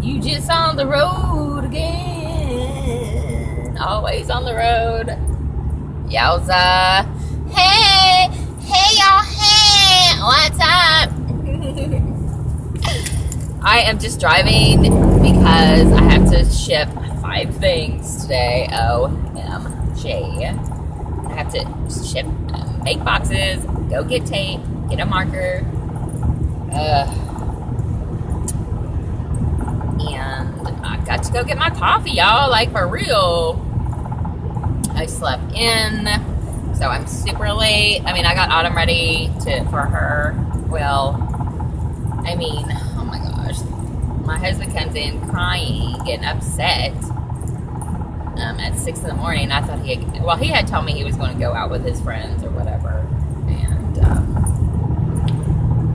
You just on the road again. Always on the road. Yowza. Hey y'all, hey, what's up? I am just driving because I have to ship 5 things today. OMG. I have to ship, make boxes, go get tape, get a marker. And I got to go get my coffee, y'all, like for real. I slept in, so I'm super late. I mean, I got Autumn ready for her. Well, I mean, oh my gosh. My husband comes in crying, getting upset at 6 in the morning. I thought he had told me he was going to go out with his friends or whatever. And,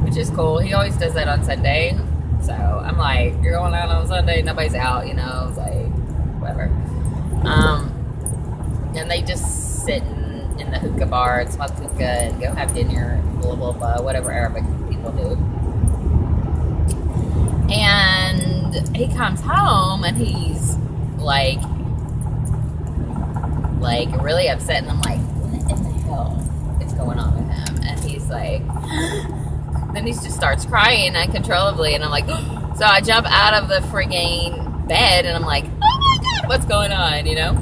which is cool. He always does that on Sunday. So I'm like, you're going out on Sunday, nobody's out, you know. It's like, whatever. And they just sit in the hookah bar and smoke hookah and go have dinner, blah, blah, blah, whatever Arabic people do. And he comes home and he's like really upset, and I'm like, what in the hell is going on with him? And he's like, then he just starts crying uncontrollably, and I'm like, so I jump out of the frigging bed, and I'm like, oh my God, what's going on, you know?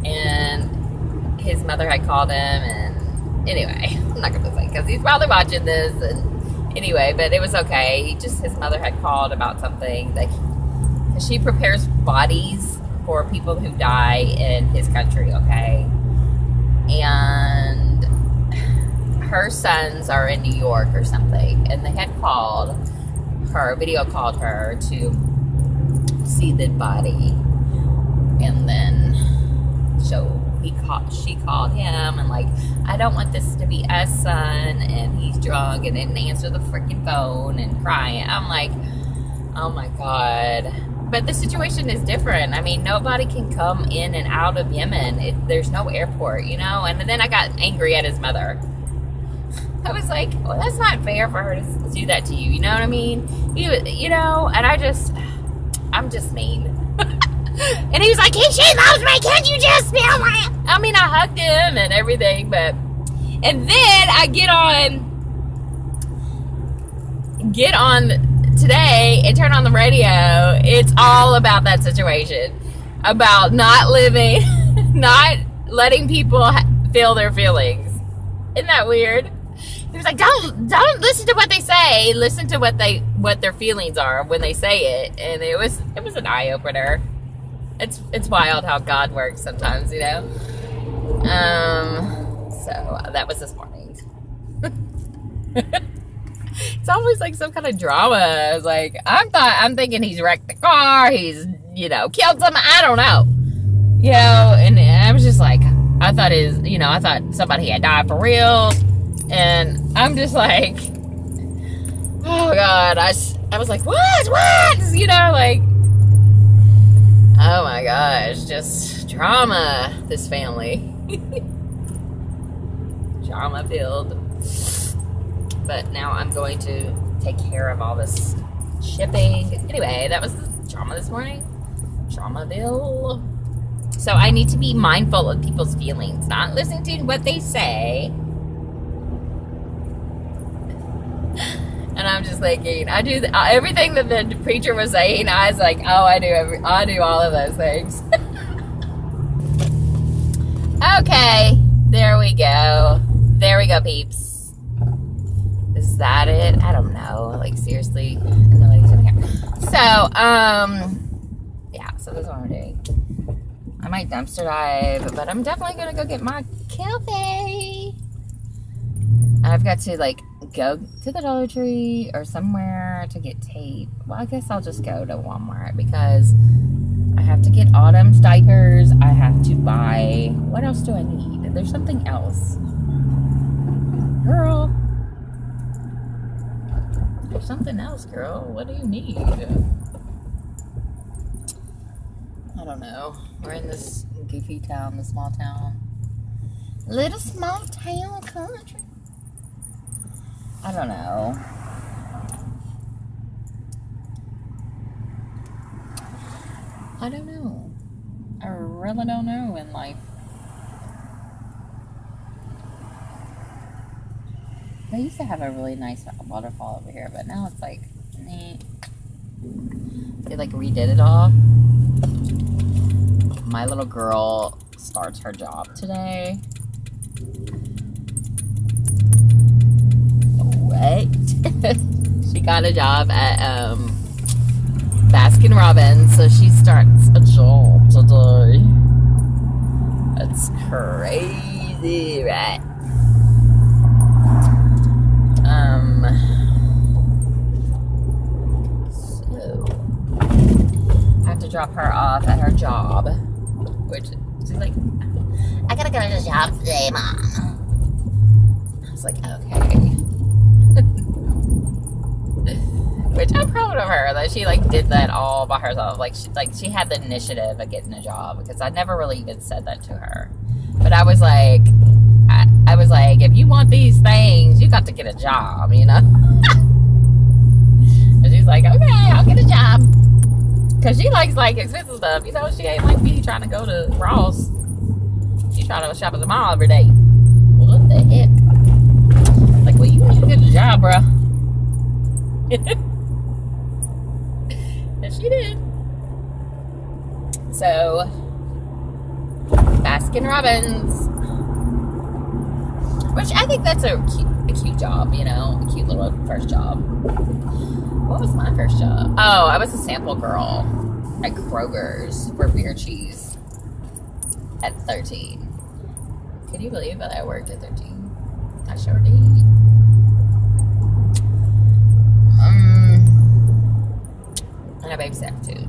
And his mother had called him, and anyway, I'm not going to say, because he's probably watching this, and anyway, but it was okay. His mother had called about something, like, she prepares bodies for people who die in his country, okay? And her sons are in New York or something, and they had called her, video called her to see the body, and then she called him and like, I don't want this to be us, son, and he's drunk and didn't answer the freaking phone and crying. I'm like, oh my God. But the situation is different. I mean, nobody can come in and out of Yemen. There's no airport, you know? And then I got angry at his mother. I was like, well, that's not fair for her to do that to you. You know what I mean? You know, and I'm just mean. And he was like, she loves me. Can't you just feel my... I mean, I hugged him and everything, but... And then I get on today and turn on the radio. It's all about that situation. About not living, not letting people feel their feelings. Isn't that weird? He was like, don't listen to what they say. Listen to what their feelings are when they say it. And it was an eye opener. It's wild how God works sometimes, you know. So that was this morning. It's always like some kind of drama. It's like I'm thinking he's wrecked the car. He's killed someone. I don't know. You know, and I was just like, I thought somebody had died for real. And I'm just like, oh God, I was like, what? You know, like, oh my gosh, just drama, this family. Drama filled. But now I'm going to take care of all this shipping. Anyway, that was the drama this morning. Dramaville. So I need to be mindful of people's feelings, not listening to what they say. And I'm just thinking, I do everything that the preacher was saying. I was like, oh, I do all of those things. Okay, there we go, peeps. Is that it? I don't know. Like, seriously, nobody's in here. So, yeah. So that's what I'm doing. I might dumpster dive, but I'm definitely gonna go get my coffee. I've got to go to the Dollar Tree or somewhere to get tape. Well, I guess I'll just go to Walmart because I have to get Autumn's diapers. I have to buy, what else do I need? There's something else. Girl. There's something else, girl. What do you need? I don't know. We're in this goofy town, the small town. Little small town country. I don't know. I don't know. I really don't know in life. They used to have a really nice waterfall over here, but now it's like, eh. They like redid it all. My little girl starts her job today. What? She got a job at Baskin Robbins, so she starts a job today. That's crazy, right? So I have to drop her off at her job, which she's like, I gotta go to the job today, Mom. I was like, okay. Which I'm proud of her that she like did that all by herself. Like she had the initiative of getting a job, because I never really even said that to her. But I was like, if you want these things, you got to get a job, you know? And she's like, okay, I'll get a job. Because she likes like expensive stuff. You know, she ain't like me trying to go to Ross. She trying to shop at the mall every day. What the heck? Like, well, you need to get a job, bro. And she did. So, Baskin Robbins. Which I think that's a cute job, you know? A cute little first job. What was my first job? Oh, I was a sample girl at Kroger's for beer cheese at 13. Can you believe that I worked at 13? I sure did. And I babysat too.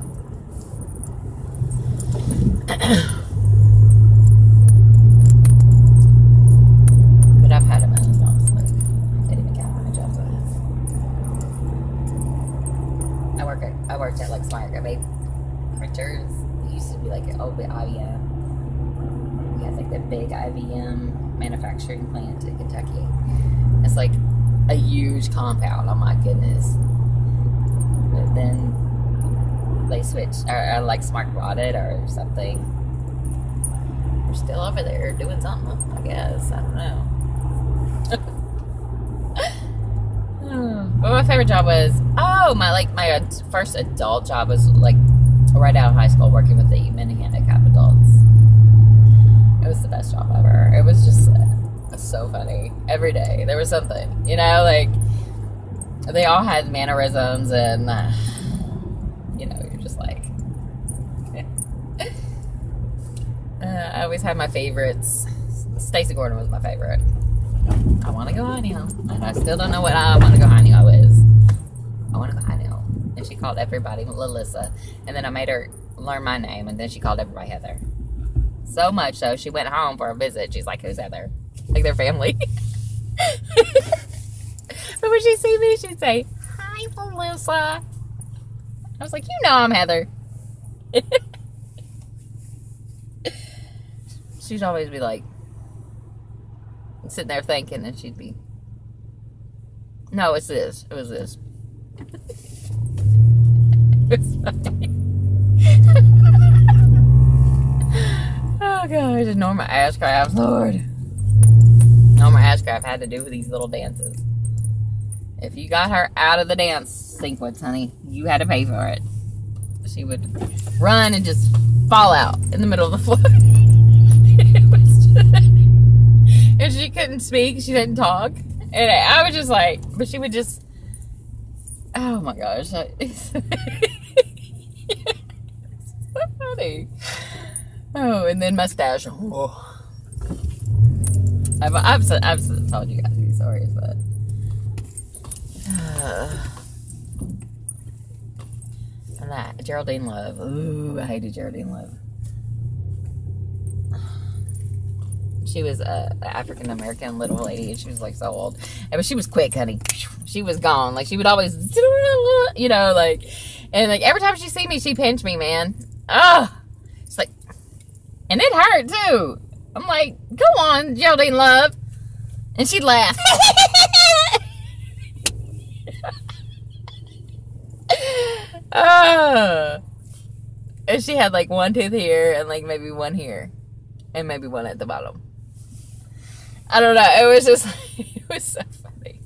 But I've had a million jobs. Like, I can't even count how many jobs I have. I worked at like Smart Baby Printers. It used to be like an old IBM. We had like the big IBM manufacturing plant in Kentucky. It's like a huge compound. Oh my goodness. But then they switched, or like Smart bought it or something. We're still over there doing something, I guess. I don't know. But my favorite job was, my first adult job was like right out of high school, working with the many handicapped adults. It was the best job ever. It was just so funny. Every day there was something, you know, like they all had mannerisms and you know, you're just like I always had my favorites. Stacey Gordon was my favorite. I want to go Honeyhill. I still don't know what I want to go Honeyhill is. I want to go Honeyhill. And she called everybody Lalissa. And then I made her learn my name. And then she called everybody Heather. So much so, she went home for a visit. She's like, who's Heather? Like their family. But when she see me, she'd say, hi, Lalissa. I was like, you know I'm Heather. She'd always be like, sitting there thinking, and she'd be, no, it's this. It was this. It was funny. Oh, gosh. And Norma Ashcraft, Lord. Norma Ashcraft had to do these little dances. If you got her out of the dance sequence, honey, you had to pay for it. She would run and just fall out in the middle of the floor. It was just, and she couldn't speak. She didn't talk. And I was just like, but she would just, oh my gosh. It's so funny. Oh, and then mustache. Oh. I've told you guys these stories, but and that Geraldine Love. Ooh, I hated Geraldine Love. She was a African American little lady, and she was like so old. But she was quick, honey. She was gone. Like she would always, you know, like, and like every time she see me, she pinched me, man. Ugh. It's like, and it hurt too. I'm like, go on, Geraldine Love, and she'd laugh. And she had like one tooth here and like maybe one here. And maybe one at the bottom. I don't know. It was just, it was so funny.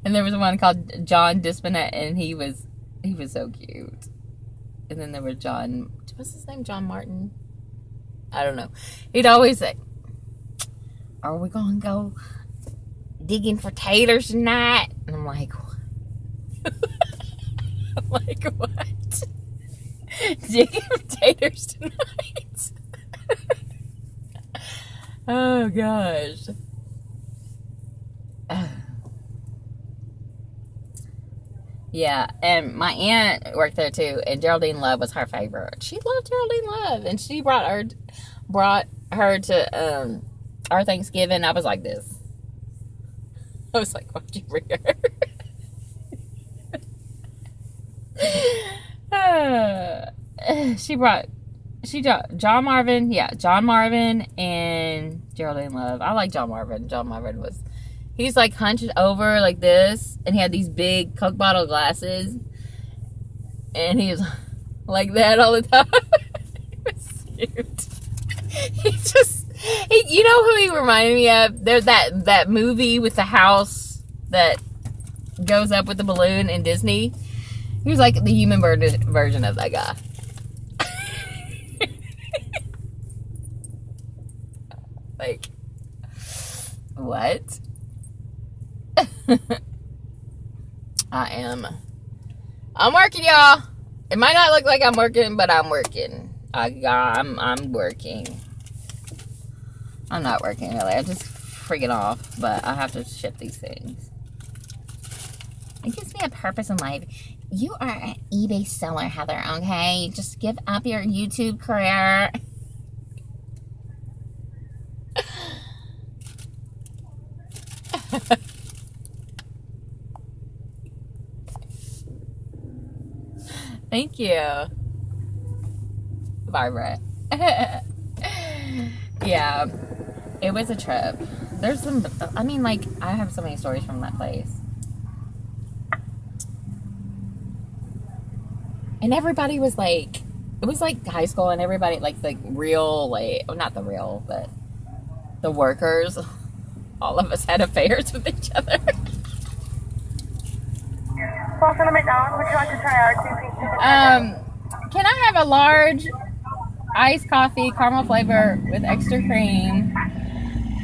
And there was one called John Dispinette, and he was so cute. And then there was John, what's his name? John Martin? I don't know. He'd always say, are we going to go digging for taters tonight? And I'm like, what? I'm like, what? Digging for taters tonight? Oh, gosh. Yeah, and my aunt worked there too, and Geraldine Love was her favorite. She loved Geraldine Love, and she brought her to our Thanksgiving. I was like this. I was like, why'd you bring her? She brought John Marvin, John Marvin and Geraldine Love. I like John Marvin. John Marvin he's like hunched over like this, and he had these big Coke bottle glasses, and he was like that all the time. He was cute. You know who he reminded me of? There's that movie with the house that goes up with the balloon in Disney. He was like the human version of that guy. Like, what? I'm working, y'all. It might not look like I'm working, but I'm working. I'm working. I'm not working really. I just freaking off, but I have to ship these things. It gives me a purpose in life. You are an eBay seller, Heather, okay? Just give up your YouTube career. Thank you, Barbara. Yeah, it was a trip. There's some, I mean, like, I have so many stories from that place. And everybody was like, it was like high school, and everybody, like, the real, like, well, not the real, but the workers, all of us had affairs with each other. Welcome to McDonald's. Would you like to try our two-piece chicken? Can I have a large iced coffee, caramel flavor with extra cream?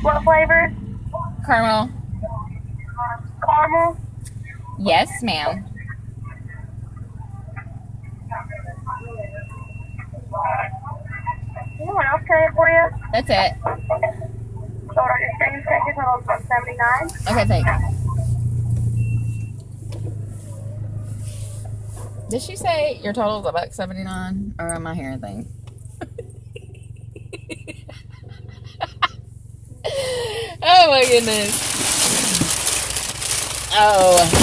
What flavor? Caramel. Caramel? Yes, ma'am. Anyone else carry it for you? That's it. So our exchange check is total $79. Okay, thanks. Did she say your total is about $179? Or am I hearing things? Oh my goodness. Oh.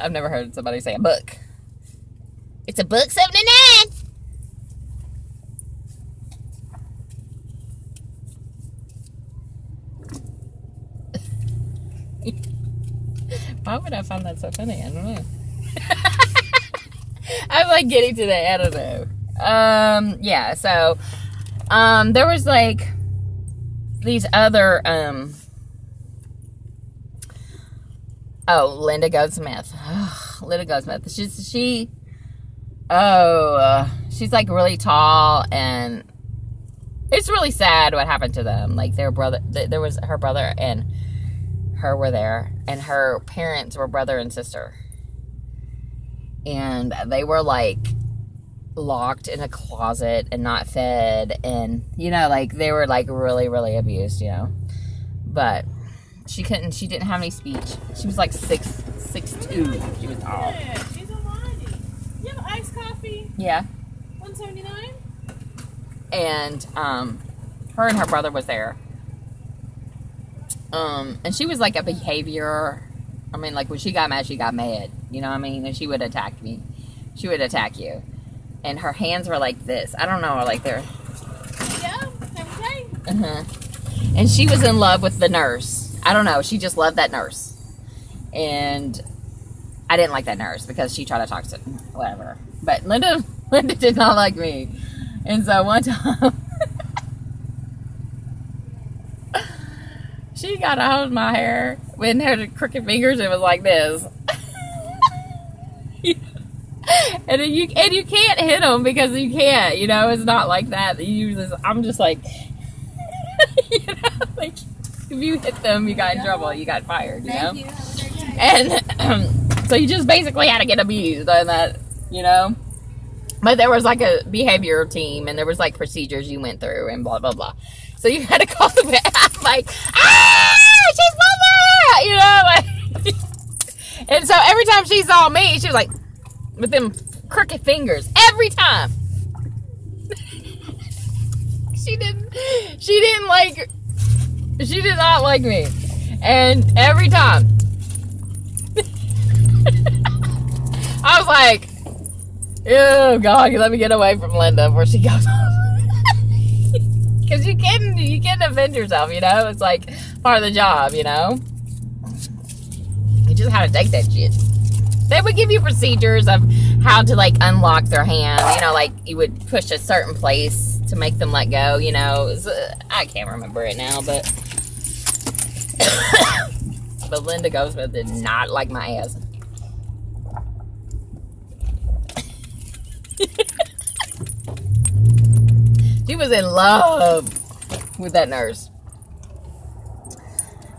I've never heard somebody say a book. It's a book 79. Why would I find that so funny? I don't know. I'm like getting to that. I don't know. Yeah, so there was like these other Linda Goldsmith. Linda Goldsmith. She's like really tall, and it's really sad what happened to them. Like her brother and her were there, and her parents were brother and sister, and they were like locked in a closet and not fed, and like they were like really, really abused, but she didn't have any speech. She was like 6'2". She was tall. Yeah, she's almighty. You have iced coffee? Yeah. $1.79? And her and her brother was there. And she was like a behavior I mean, like, when she got mad, she got mad. You know what I mean? And she would attack me. She would attack you. And her hands were like this. I don't know, like they're... Yeah, okay. Uh-huh. And she was in love with the nurse. I don't know. She just loved that nurse. And I didn't like that nurse because she tried to talk to whatever. But Linda did not like me. And so one time... she got a hold of my hair with her crooked fingers. It was like this. And you can't hit them because you can't, you know, it's not like that. I'm just like, you know, like, if you hit them, you got in trouble, you got fired, you know? And so you just basically had to get abused on that, you know? But there was like a behavioral team, and there was like procedures you went through and blah, blah, blah. So you had to call the vet. I'm like, she's mother! You know, like, and so every time she saw me, she was like, with them crooked fingers, every time. She did not like me. And every time. I was like, oh God, let me get away from Linda before she goes home. Because you can defend yourself, you know? It's like part of the job, you know? You just have to take that shit. They would give you procedures of how to, like, unlock their hand. You know, like, you would push a certain place to make them let go, you know. It was, I can't remember it now, but... but Linda Goldsmith did not like my ass. She was in love with that nurse.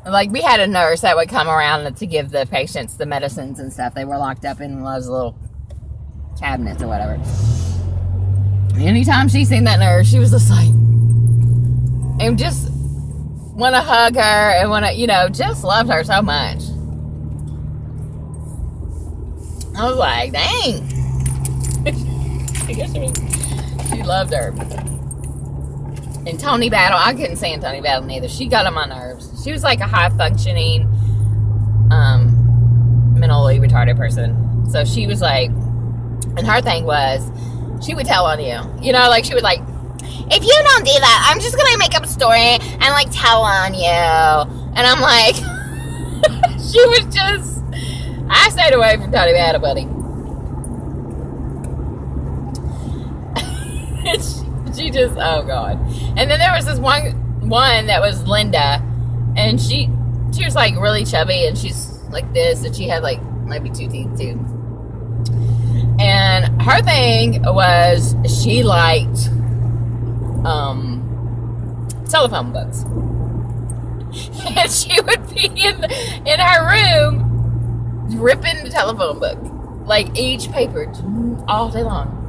Like, we had a nurse that would come around to give the patients the medicines and stuff. They were locked up in those little cabinets or whatever. Anytime she seen that nurse, she was just like, and just want to hug her and want to, you know, just loved her so much. I was like, dang. I guess she loved her. And Tony Battle, I couldn't stand Tony Battle neither. She got on my nerves. She was like a high-functioning, mentally retarded person. So she was like, and her thing was, she would tell on you. You know, like, she would like, if you don't do that, I'm just gonna make up a story and, like, tell on you. And I'm like, she was just, I stayed away from Tony Battle, buddy. She just, oh God. And then there was this one that was Linda, and she was like really chubby, and she's like this, and she had like maybe 2 teeth too. And her thing was she liked telephone books. And she would be in her room ripping the telephone book, like each paper all day long.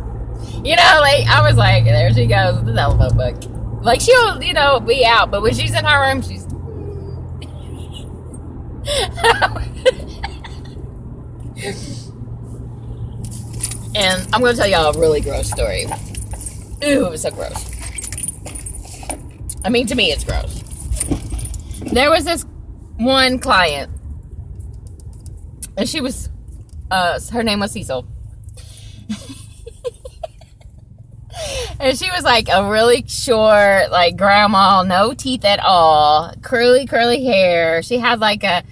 You know, like, I was like, there she goes with the telephone book. Like, she'll, you know, be out, but when she's in her room, she's... And I'm going to tell y'all a really gross story. Ooh, it was so gross. I mean, to me, it's gross. There was this one client, and she was, her name was Cecil. And she was like a really short, like, grandma, no teeth at all, curly hair. She had like a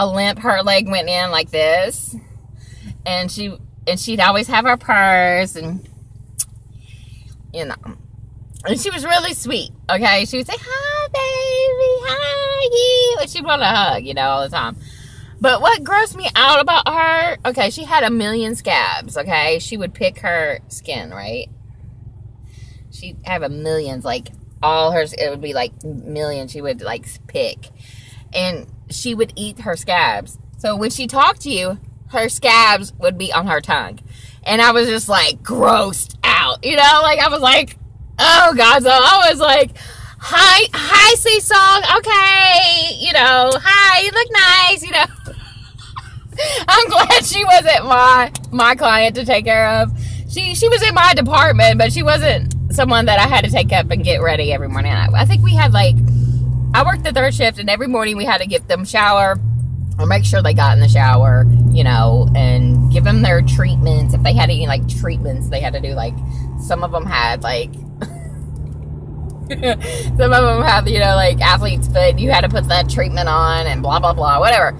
limp. Her leg went in like this, and she'd always have her purse, and you know, and she was really sweet. Okay, she would say, "Hi, baby, hi," and she'd want to hug, you know, all the time. But what grossed me out about her? Okay, she had a million scabs. Okay, she would pick her skin, right? She'd have a millions, like, all hers, it would be like millions she would, like, pick. And she would eat her scabs. So when she talked to you, her scabs would be on her tongue. And I was just, like, grossed out. You know, like, I was like, oh, God. So I was like, hi, Cecil. Okay. You know, hi, you look nice, you know. I'm glad she wasn't my client to take care of. She was in my department, but she wasn't someone that I had to take up and get ready every morning. I think we had, like, I worked the third shift, and every morning we had to get them shower or make sure they got in the shower, you know, and give them their treatments. If they had any, like, treatments, they had to do, like, some of them had, like, some of them have, you know, like, athlete's foot, you had to put that treatment on, and blah, blah, blah, whatever.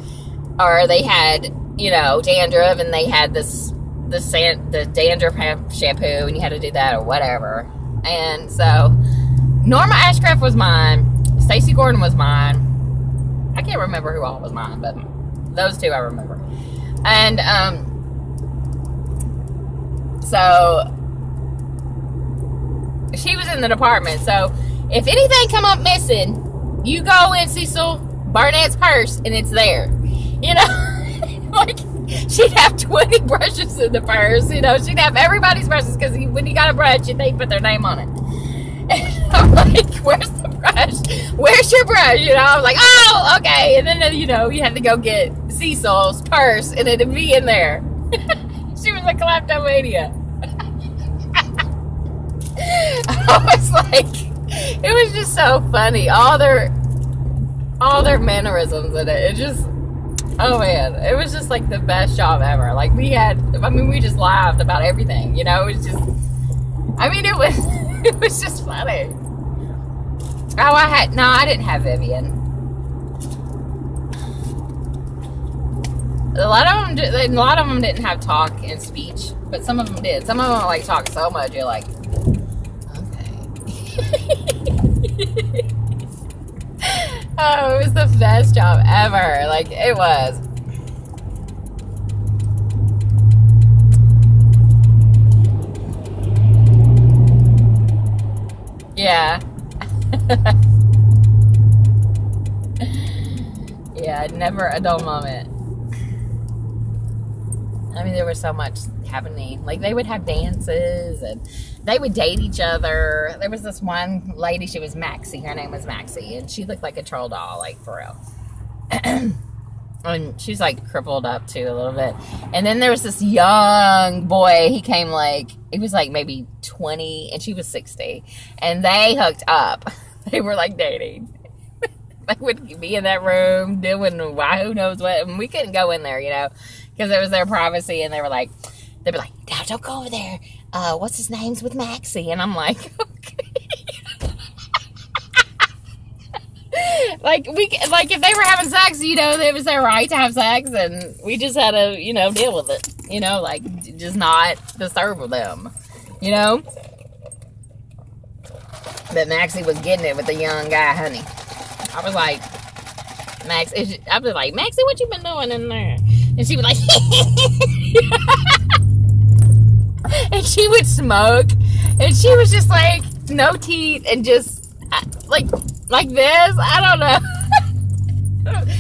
Or they had, you know, dandruff, and they had the dandruff shampoo, and you had to do that, or whatever. And so, Norma Ashcraft was mine. Stacey Gordon was mine. I can't remember who all was mine, but those two I remember. And, so, she was in the department. So, if anything come up missing, you go in Cecil Barnett's purse, and it's there. You know? Like, she'd have 20 brushes in the purse. You know, she'd have everybody's brushes, because when you got a brush, they put their name on it. And I'm like, where's the brush? Where's your brush? You know, I was like, oh, okay. And then, you know, you had to go get Cecil's purse, and it'd be in there. She was a kleptomania. I was like, it was just so funny. All their mannerisms in it. It just, oh man, it was just like the best job ever. Like we just laughed about everything. You know, it was just, I mean, it was just funny. Oh, I didn't have Vivian. A lot of them didn't have talk and speech, but some of them did. Some of them like talk so much, you're like, okay. Oh, it was the best job ever. Like, it was. Yeah. Yeah, never a dull moment. I mean, there was so much happening. Like, they would have dances, and they would date each other. There was this one lady, she was Maxie. Her name was Maxie, and she looked like a troll doll, like, for real. And she's, like, crippled up, too, a little bit. And then there was this young boy. He came, like, he was, like, maybe 20, and she was 60. And they hooked up. They were, like, dating. They would be in that room doing who knows what. And we couldn't go in there, you know, because it was their privacy. And they were like, they'd be like, no, don't go over there. What's his name's with Maxie? And I'm like, okay. Like, if they were having sex, you know, it was their right to have sex. And we just had to, you know, deal with it. You know, like, just not disturb them, you know. But Maxie was getting it with the young guy, honey. I was like, I was like, Maxie, what you been doing in there? And she was like, and she would smoke, and she was just like, no teeth, and just like this. I don't know.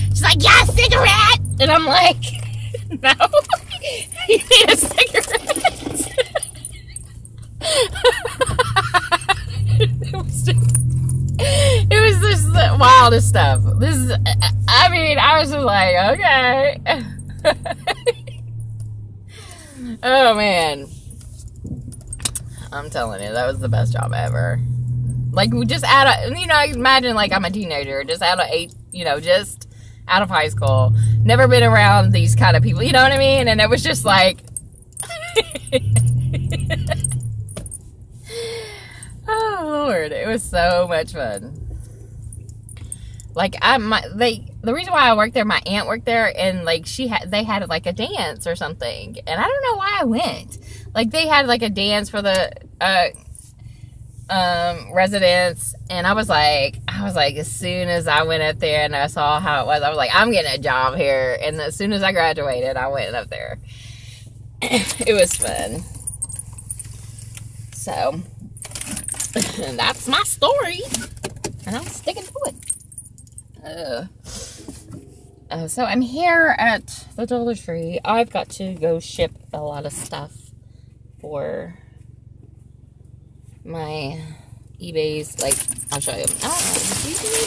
She's like, yeah, cigarette, and I'm like, no, you need a cigarette. It was just the wildest stuff. I mean, I was just like, okay. Oh, man. I'm telling you, that was the best job ever. Like, we just imagine, like, I'm a teenager, just out of high school. Never been around these kind of people, you know what I mean? And it was just like, oh, Lord, it was so much fun. Like, the reason why I worked there, my aunt worked there, and, like, they had, like, a dance or something, and I don't know why I went. Like, they had, like, a dance for the, residents, and I was like, as soon as I went up there and I saw how it was, I was like, I'm getting a job here, and as soon as I graduated, I went up there. It was fun. So, that's my story, and I'm sticking to it. So I'm here at the Dollar Tree. I've got to go ship a lot of stuff for my eBay's, like, I'll show you. Oh,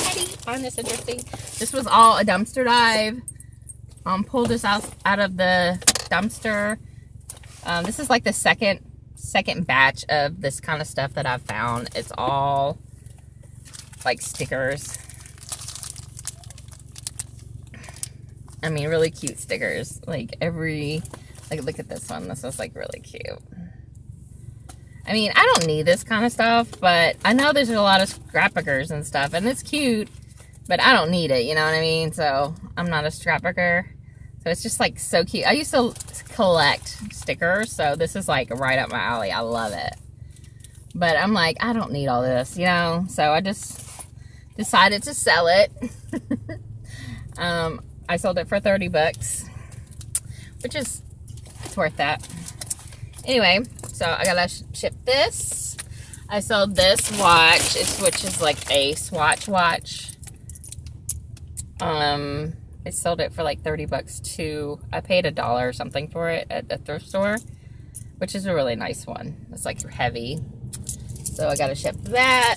how do you find this interesting? This was all a dumpster dive. Pulled this out of the dumpster. This is like the second batch of this kind of stuff that I've found. It's all like stickers. I mean, really cute stickers. Like, look at this one. This is, like, really cute. I mean, I don't need this kind of stuff, but I know there's a lot of scrapbookers and stuff, and it's cute, but I don't need it, you know what I mean? So, I'm not a scrapbooker. So, it's just, like, so cute. I used to collect stickers, so this is, like, right up my alley. I love it. But I'm like, I don't need all this, you know? So, I just decided to sell it. I sold it for 30 bucks, which is worth that. Anyway, so I gotta ship this. I sold this watch, which is like a Swatch watch. I sold it for like 30 bucks too. I paid $1 or something for it at the thrift store, which is a really nice one. It's like heavy. So I gotta ship that.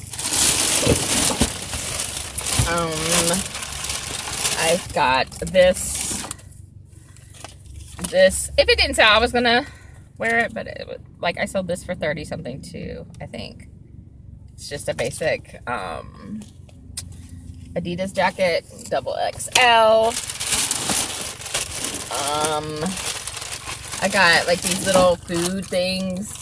I've got this. If it didn't sell, I was gonna wear it, but it was, like, I sold this for 30 something too, I think. It's just a basic Adidas jacket, double XL. I got like these little food things.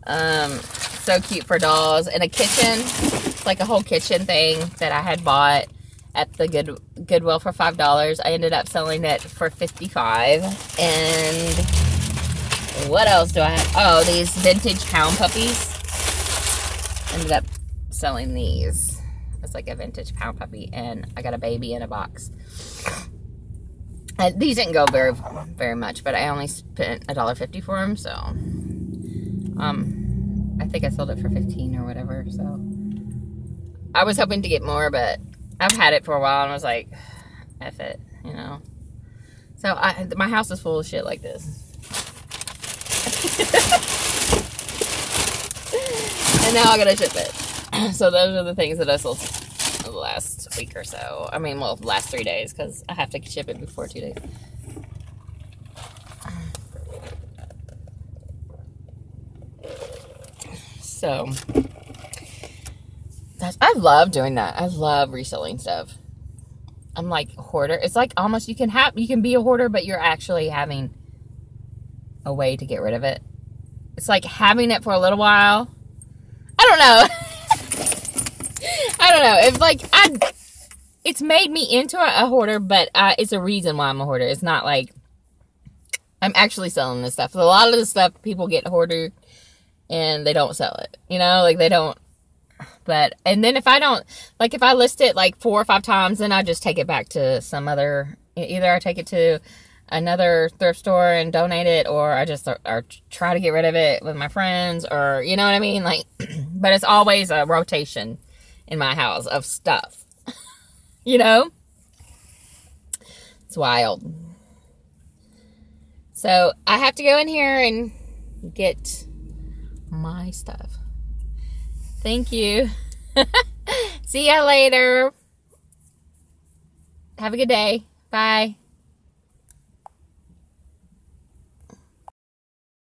So cute for dolls. And a kitchen, like a whole kitchen thing that I had bought at the Goodwill for $5. I ended up selling it for $55. And what else do I have? Oh, these vintage pound puppies. Ended up selling these. It's like a vintage pound puppy, and I got a baby in a box. These didn't go very much, but I only spent $1.50 for them, so I think I sold it for $15 or whatever. So I was hoping to get more, but I've had it for a while, and I was like, F it, you know. So my house is full of shit like this. And now I gotta ship it. So those are the things that I sold the last week or so. I mean, well, last 3 days, because I have to ship it before 2 days. So I love doing that. I love reselling stuff. I'm like a hoarder. It's like almost you can be a hoarder, but you're actually having a way to get rid of it. It's like having it for a little while. I don't know. I don't know. It's like it's made me into a hoarder, but it's a reason why I'm a hoarder. It's not like I'm actually selling this stuff. A lot of the stuff people get hoarder and they don't sell it. You know, like they don't. But, and then if I don't, like if I list it like 4 or 5 times, then I just take it back to some other, either I take it to another thrift store and donate it, or I just or try to get rid of it with my friends, or you know what I mean, like. But it's always a rotation in my house of stuff. You know, it's wild. So I have to go in here and get my stuff. Thank you. See ya later. Have a good day. Bye.